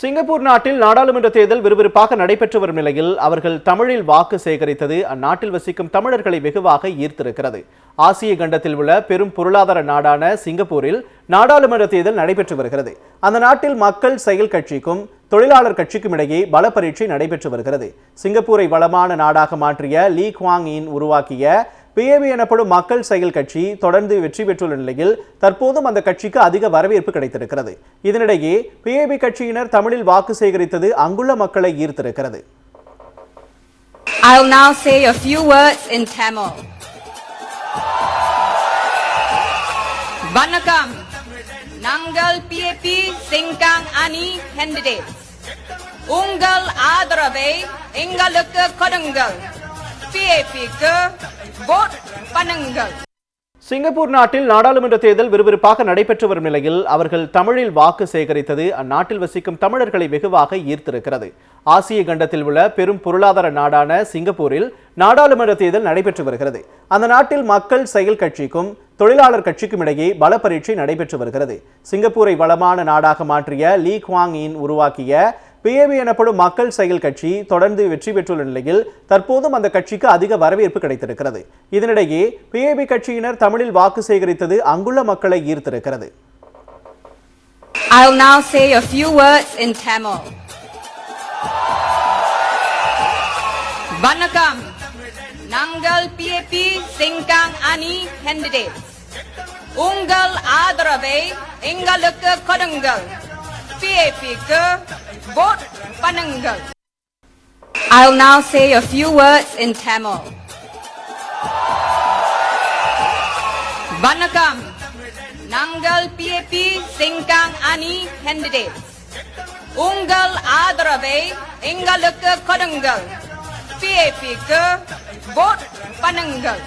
Singapore நாட்டில் நாடாளுமன்ற தேர்தல் விறுவிறுப்பாக நடைபெற்று வரும் நிலையில் அவர்கள் தமிழில் வாக்கு சேகரித்தது அந்நாட்டில் வசிக்கும் தமிழர்களை வெகுவாக ஈர்த்திருக்கிறது. ஆசிய கண்டத்தில் உள்ள பெரும் பொருளாதார நாடான சிங்கப்பூரில் நாடாளுமன்ற தேர்தல் நடைபெற்று வருகிறது. அந்த நாட்டில் மக்கள் செயல் கட்சிக்கும் தொழிலாளர் கட்சிக்கும் இடையே பல பரீட்சை நடைபெற்று வருகிறது. சிங்கப்பூரை வளமான நாடாக மாற்றிய லீ குவாங் யின் உருவாக்கிய PAB எனப்படும் மக்கள் செயல் கட்சி தொடர்ந்து வெற்றி பெற்றுள்ள நிலையில் தற்போதும் அந்த கட்சிக்கு அதிக வரவேற்பு கிடைத்திருக்கிறது. இதனிடையே PAB கட்சியினர் தமிழில் வாக்கு சேகரித்தது அங்குள்ள மக்களை ஈர்த்திருக்கிறது. I'll now say a few words in Tamil. Vanakkam, Nangal PAP Sengkang Ani candidates. Ungal ஆதரவை எங்களுக்கு கொடுங்கள். PAP-க்கு vote பண்ணுங்கள். சிங்கப்பூர் நாட்டில் நாடாளுமன்ற தேர்தல் விறுவிறுப்பாக நடைபெற்று வரும் நிலையில் அவர்கள் தமிழில் வாக்கு சேகரித்தது அந்நாட்டில் வசிக்கும் தமிழர்களை வெகுவாக ஈர்த்திருக்கிறது. ஆசிய கண்டத்தில் உள்ள பெரும் பொருளாதார நாடான சிங்கப்பூரில் நாடாளுமன்ற தேர்தல் நடைபெற்று வருகிறது. அந்த நாட்டில் மக்கள் செயல் கட்சிக்கும் தொழிலாளர் கட்சிக்கும் இடையே பல பரீட்சை நடைபெற்று வருகிறது. சிங்கப்பூரை வளமான நாடாக மாற்றிய லீ குவாங் யின் உருவாக்கிய PAB எனப்படும் மக்கள் செயல் கட்சி தொடர்ந்து வெற்றி பெற்றுள்ள நிலையில் தற்போதும் அந்த கட்சிக்கு அதிக வரவேற்பு கிடைத்திருக்கிறது. இதனிடையே PAB கட்சியினர் தமிழில் வாக்கு சேகரித்தது அங்குள்ள மக்களை ஈர்த்திருக்கிறது. I'll now say a few words in Tamil. Vanakkam, Nangal PAP Sengkang Ani candidates. Ungal ஆதரவை எங்களுக்கு கொடுங்கள். PAP-க்கு vote பண்ணுங்கள். I'll now say a few words in Tamil. Vanakkam, Nangal PAP Sengkang Ani candidates. Ungal ஆதரவை எங்களுக்கு கொடுங்கள். PAP-க்கு vote பண்ணுங்கள்.